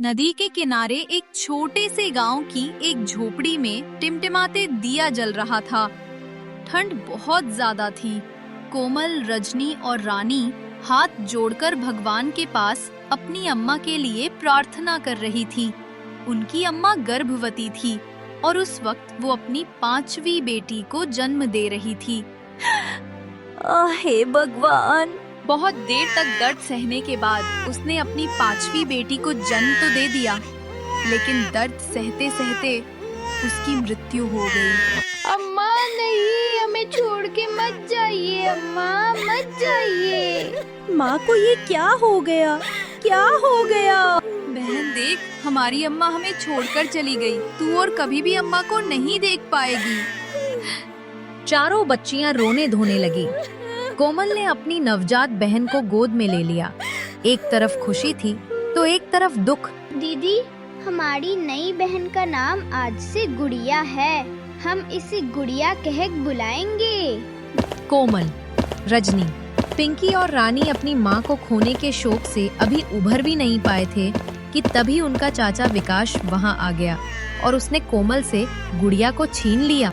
नदी के किनारे एक छोटे से गांव की एक झोपड़ी में टिमटिमाते दिया जल रहा था। ठंड बहुत ज्यादा थी। कोमल, रजनी और रानी हाथ जोड़कर भगवान के पास अपनी अम्मा के लिए प्रार्थना कर रही थी। उनकी अम्मा गर्भवती थी और उस वक्त वो अपनी 5वीं बेटी को जन्म दे रही थी। हे भगवान! बहुत देर तक दर्द सहने के बाद उसने अपनी 5वीं बेटी को जन्म तो दे दिया, लेकिन दर्द सहते सहते उसकी मृत्यु हो गई। अम्मा नहीं, हमें छोड़ के मत जाइए अम्मा, मत जाइए। माँ को ये क्या हो गया? क्या हो गया? बहन देख, हमारी अम्मा हमें छोड़कर चली गई। तू और कभी भी अम्मा को नहीं देख पाएगी। चारों बच्चियां रोने धोने लगी। कोमल ने अपनी नवजात बहन को गोद में ले लिया। एक तरफ खुशी थी तो एक तरफ दुख। दीदी, हमारी नई बहन का नाम आज से गुड़िया है। हम इसे गुड़िया कह बुलाएंगे। कोमल, रजनी, पिंकी और रानी अपनी माँ को खोने के शोक से अभी उभर भी नहीं पाए थे कि तभी उनका चाचा विकास वहाँ आ गया और उसने कोमल से गुड़िया को छीन लिया।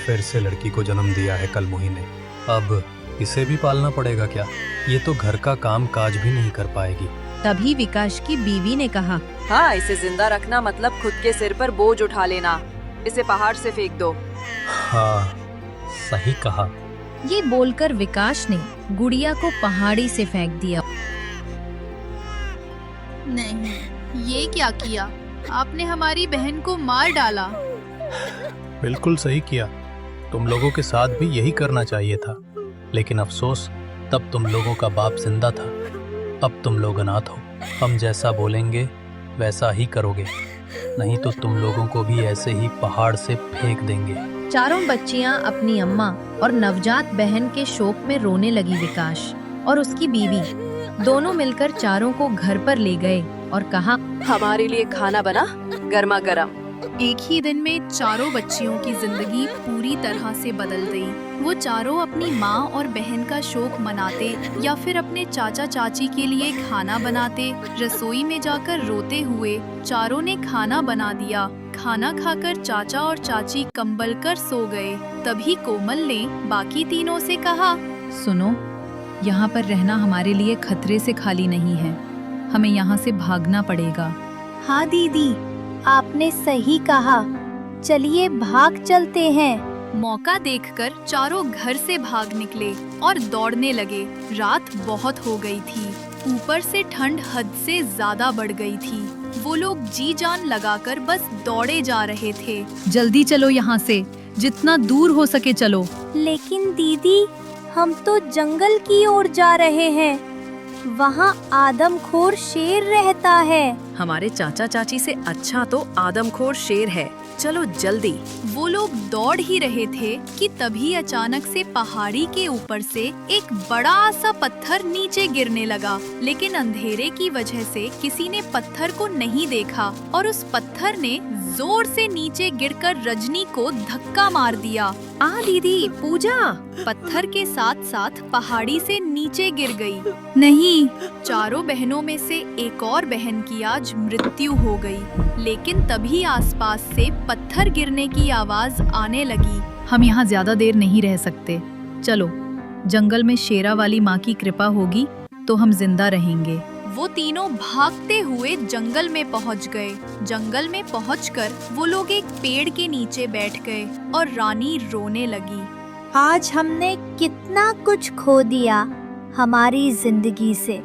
फिर से लड़की को जन्म दिया है कल मोही ने। अब इसे भी पालना पड़ेगा क्या? ये तो घर का काम काज भी नहीं कर पाएगी। तभी विकास की बीवी ने कहा, हाँ, इसे जिंदा रखना मतलब खुद के सिर पर बोझ उठा लेना। इसे पहाड़ से फेंक दो। हाँ, सही कहा। ये बोलकर विकास ने गुड़िया को पहाड़ी से फेंक दिया। नहीं, ये क्या किया? आपने हमारी बहन को मार डाला। बिल्कुल सही किया। तुम लोगों के साथ भी यही करना चाहिए था, लेकिन अफसोस तब तुम लोगों का बाप जिंदा था। अब तुम लोग अनाथ हो। हम जैसा बोलेंगे वैसा ही करोगे, नहीं तो तुम लोगों को भी ऐसे ही पहाड़ से फेंक देंगे। चारों बच्चियां अपनी अम्मा और नवजात बहन के शोक में रोने लगी। विकास और उसकी बीवी दोनों मिलकर चारों को घर पर ले गए और कहा, हमारे लिए खाना बना, गर्मा गर्म। एक ही दिन में चारों बच्चियों की जिंदगी पूरी तरह से बदल गई। वो चारों अपनी माँ और बहन का शोक मनाते या फिर अपने चाचा चाची के लिए खाना बनाते। रसोई में जाकर रोते हुए चारों ने खाना बना दिया। खाना खाकर चाचा और चाची कंबल कर सो गए। तभी कोमल ने बाकी तीनों से कहा, सुनो, यहाँ पर रहना हमारे लिए खतरे से खाली नहीं है। हमें यहाँ से भागना पड़ेगा। हाँ दीदी, आपने सही कहा। चलिए भाग चलते हैं। मौका देखकर चारों घर से भाग निकले और दौड़ने लगे। रात बहुत हो गई थी, ऊपर से ठंड हद से ज्यादा बढ़ गई थी। वो लोग जी जान लगाकर बस दौड़े जा रहे थे। जल्दी चलो यहाँ से, जितना दूर हो सके चलो। लेकिन दीदी, हम तो जंगल की ओर जा रहे हैं। वहाँ आदमखोर शेर रहता है। हमारे चाचा चाची से अच्छा तो आदमखोर शेर है। चलो जल्दी। वो लोग दौड़ ही रहे थे कि तभी अचानक से पहाड़ी के ऊपर से एक बड़ा सा पत्थर नीचे गिरने लगा। लेकिन अंधेरे की वजह से किसी ने पत्थर को नहीं देखा और उस पत्थर ने जोर से नीचे गिरकर रजनी को धक्का मार दिया। आ दीदी, पूजा। पत्थर के साथ साथ पहाड़ी से नीचे गिर गई। नहीं, चारों बहनों में से एक और बहन की आज मृत्यु हो गई। लेकिन तभी आसपास से पत्थर गिरने की आवाज आने लगी। हम यहाँ ज्यादा देर नहीं रह सकते। चलो, जंगल में शेरा वाली माँ की कृपा होगी तो हम जिंदा रहेंगे। वो तीनों भागते हुए जंगल में पहुंच गए। जंगल में पहुंचकर वो लोग एक पेड़ के नीचे बैठ गए और रानी रोने लगी। आज हमने कितना कुछ खो दिया हमारी जिंदगी से।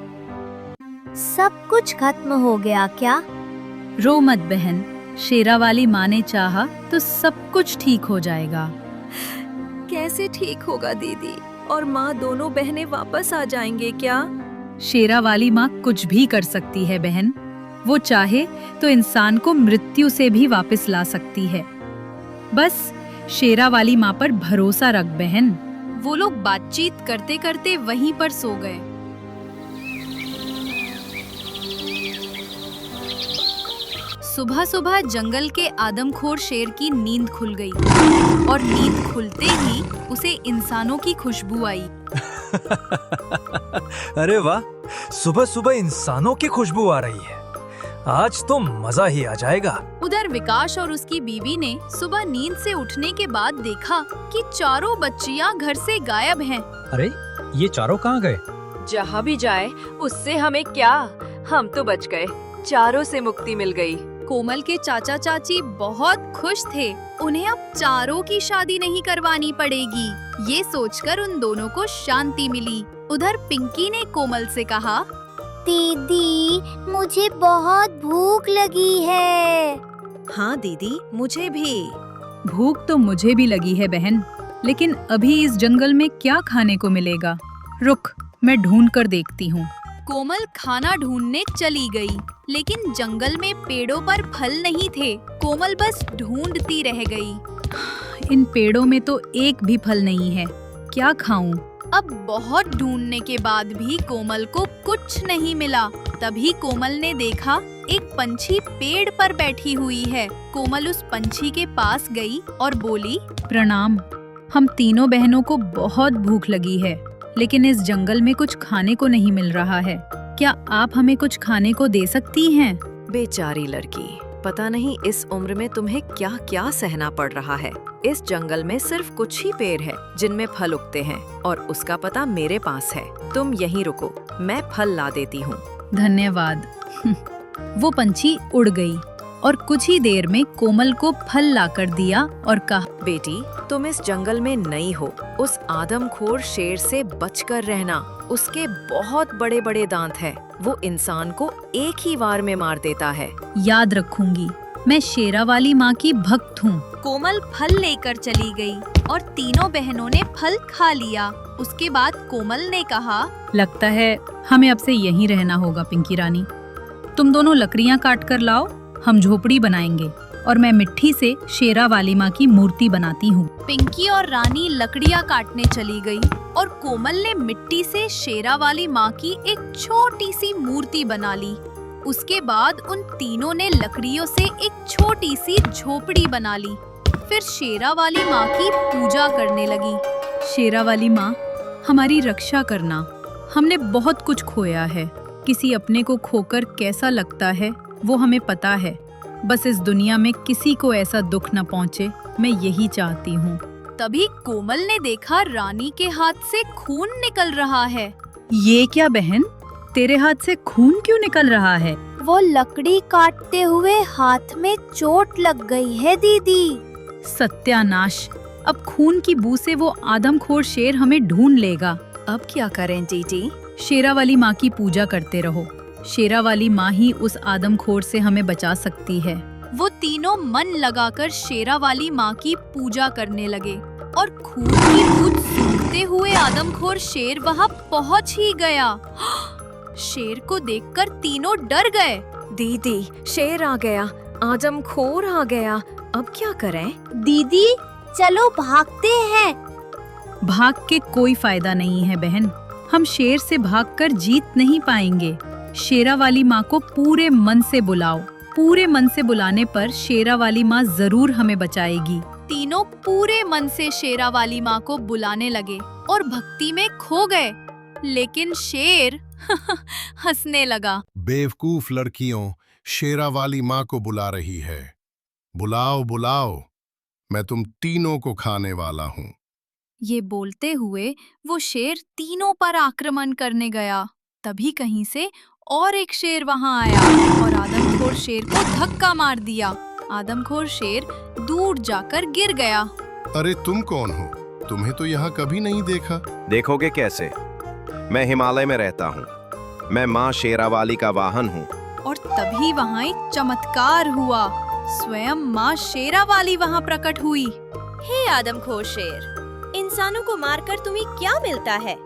सब कुछ खत्म हो गया क्या? रो मत बहन, शेरा वाली माँ ने चाहा तो सब कुछ ठीक हो जाएगा। कैसे ठीक होगा दीदी? और माँ, दोनों बहनें वापस आ जाएंगे क्या? शेरा वाली माँ कुछ भी कर सकती है बहन। वो चाहे तो इंसान को मृत्यु से भी वापस ला सकती है। बस शेरा वाली माँ पर भरोसा रख बहन। वो लोग बातचीत करते करते वहीं पर सो गए। सुबह सुबह जंगल के आदमखोर शेर की नींद खुल गई और नींद खुलते ही उसे इंसानों की खुशबू आई। अरे वाह, सुबह सुबह इंसानों की खुशबू आ रही है। आज तो मजा ही आ जाएगा। उधर विकास और उसकी बीवी ने सुबह नींद से उठने के बाद देखा कि चारों बच्चियां घर से गायब हैं। अरे ये चारों कहाँ गए? जहाँ भी जाए उससे हमें क्या, हम तो बच गए, चारों से मुक्ति मिल गई। कोमल के चाचा चाची बहुत खुश थे, उन्हें अब चारों की शादी नहीं करवानी पड़ेगी। ये सोचकर उन दोनों को शांति मिली। उधर पिंकी ने कोमल से कहा, दीदी मुझे बहुत भूख लगी है। हाँ दीदी, मुझे भी। भूख तो मुझे भी लगी है बहन, लेकिन अभी इस जंगल में क्या खाने को मिलेगा? रुक, मैं ढूंढ कर देखती हूँ। कोमल खाना ढूंढने चली गई, लेकिन जंगल में पेड़ों पर फल नहीं थे। कोमल बस ढूंढती रह गई। इन पेड़ों में तो एक भी फल नहीं है, क्या खाऊं? अब बहुत ढूंढने के बाद भी कोमल को कुछ नहीं मिला। तभी कोमल ने देखा एक पंछी पेड़ पर बैठी हुई है। कोमल उस पंछी के पास गई और बोली, प्रणाम। हम तीनों बहनों को बहुत भूख लगी है, लेकिन इस जंगल में कुछ खाने को नहीं मिल रहा है। क्या आप हमें कुछ खाने को दे सकती हैं? बेचारी लड़की, पता नहीं इस उम्र में तुम्हें क्या क्या सहना पड़ रहा है। इस जंगल में सिर्फ कुछ ही पेड़ है जिनमें फल उगते हैं, और उसका पता मेरे पास है। तुम यहीं रुको, मैं फल ला देती हूँ। धन्यवाद। वो पंछी उड़ गई और कुछ ही देर में कोमल को फल लाकर दिया और कहा, बेटी, तुम इस जंगल में नई हो, उस आदमखोर शेर से बचकर रहना। उसके बहुत बड़े बड़े दांत हैं, वो इंसान को एक ही वार में मार देता है। याद रखूंगी, मैं शेरा वाली माँ की भक्त हूँ। कोमल फल लेकर चली गई और तीनों बहनों ने फल खा लिया। उसके बाद कोमल ने कहा, लगता है हमें अब से यहीं रहना होगा पिंकी रानी। तुम दोनों लकड़ियाँ काट कर लाओ, हम झोपड़ी बनाएंगे और मैं मिट्टी से शेरा वाली माँ की मूर्ति बनाती हूँ। पिंकी और रानी लकड़ियाँ काटने चली गई और कोमल ने मिट्टी से शेरा वाली माँ की एक छोटी सी मूर्ति बना ली। उसके बाद उन तीनों ने लकड़ियों से एक छोटी सी झोपड़ी बना ली। फिर शेरा वाली माँ की पूजा करने लगी। शेरा वाली माँ, हमारी रक्षा करना। हमने बहुत कुछ खोया है। किसी अपने को खोकर कैसा लगता है वो हमें पता है। बस इस दुनिया में किसी को ऐसा दुख न पहुँचे, मैं यही चाहती हूँ। तभी कोमल ने देखा रानी के हाथ से खून निकल रहा है। ये क्या बहन, तेरे हाथ से खून क्यों निकल रहा है? वो लकड़ी काटते हुए हाथ में चोट लग गई है दीदी। सत्यानाश, अब खून की बू से वो आदमखोर शेर हमें ढूंढ लेगा। अब क्या करें जीजी? शेरा वाली माँ की पूजा करते रहो। शेरा वाली माँ ही उस आदमखोर से हमें बचा सकती है। वो तीनों मन लगाकर शेरा वाली माँ की पूजा करने लगे और खून की बूंद सूंघते हुए आदमखोर शेर वहाँ पहुँच ही गया। शेर को देखकर तीनों डर गए। दीदी, शेर आ गया, आदमखोर आ गया, अब क्या करें? दीदी चलो भागते हैं। भाग के कोई फायदा नहीं है बहन, हम शेर से भागकर जीत नहीं पाएंगे। शेरा वाली माँ को पूरे मन से बुलाओ। पूरे मन से बुलाने पर शेरा वाली माँ जरूर हमें बचाएगी। तीनों पूरे मन से शेरा वाली माँ को बुलाने लगे और भक्ति में खो गए। लेकिन शेर हंसने लगा। बेवकूफ लड़कियों, शेरा वाली माँ को बुला रही है। बुलाओ बुलाओ, मैं तुम तीनों को खाने वाला हूँ। ये बोलते हुए वो शेर तीनों पर आक्रमण करने गया। तभी कहीं से और एक शेर वहां आया और आदमखोर शेर को धक्का मार दिया। आदमखोर शेर दूर जाकर गिर गया। अरे तुम कौन हो? तुम्हें तो यहाँ कभी नहीं देखा। देखोगे कैसे? मैं हिमालय में रहता हूँ। मैं माँ शेरावाली का वाहन हूँ। और तभी वहाँ एक चमत्कार हुआ। स्वयं माँ शेरावाली वहाँ प्रकट हुई। हे आदमखोर शेर, इंसानों को मारकर तुम्हें क्या मिलता है?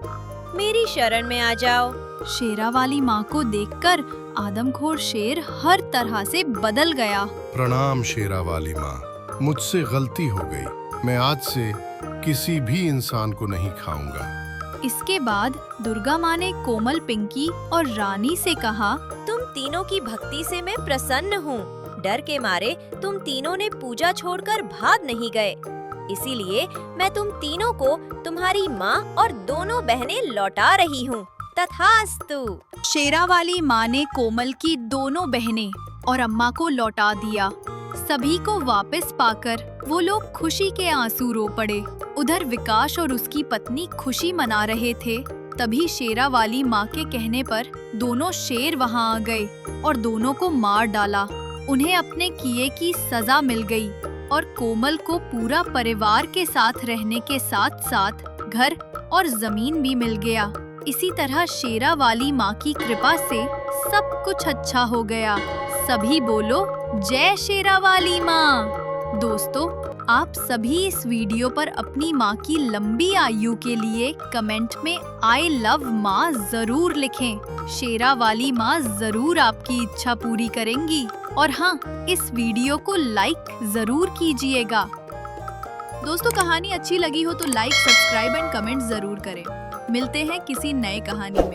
मेरी शरण में आ जाओ। शेरावाली माँ को देखकर आदमखोर शेर हर तरह से बदल गया। प्रणाम शेरा वाली माँ, मुझसे गलती हो गई। मैं आज से किसी भी इंसान को नहीं खाऊंगा। इसके बाद दुर्गा माँ ने कोमल, पिंकी और रानी से कहा, तुम तीनों की भक्ति से मैं प्रसन्न हूँ। डर के मारे तुम तीनों ने पूजा छोड़कर भाग नहीं गए, इसीलिए मैं तुम तीनों को तुम्हारी माँ और दोनों बहनें लौटा रही हूँ। तथास्तु। शेरा वाली माँ ने कोमल की दोनों बहनें और अम्मा को लौटा दिया। सभी को वापस पाकर वो लोग खुशी के आंसू रो पड़े। उधर विकास और उसकी पत्नी खुशी मना रहे थे। तभी शेरा वाली माँ के कहने पर दोनों शेर वहाँ आ गए और दोनों को मार डाला। उन्हें अपने किए की सजा मिल गई और कोमल को पूरा परिवार के साथ रहने के साथ साथ घर और जमीन भी मिल गया। इसी तरह शेरा वाली माँ की कृपा से सब कुछ अच्छा हो गया। सभी बोलो जय शेरा वाली माँ। दोस्तों, आप सभी इस वीडियो पर अपनी माँ की लंबी आयु के लिए कमेंट में आई लव माँ जरूर लिखें। शेरा वाली माँ जरूर आपकी इच्छा पूरी करेंगी। और हाँ, इस वीडियो को लाइक जरूर कीजिएगा। दोस्तों, कहानी अच्छी लगी हो तो लाइक, सब्सक्राइब एंड कमेंट जरूर करें। मिलते हैं किसी नए कहानी में।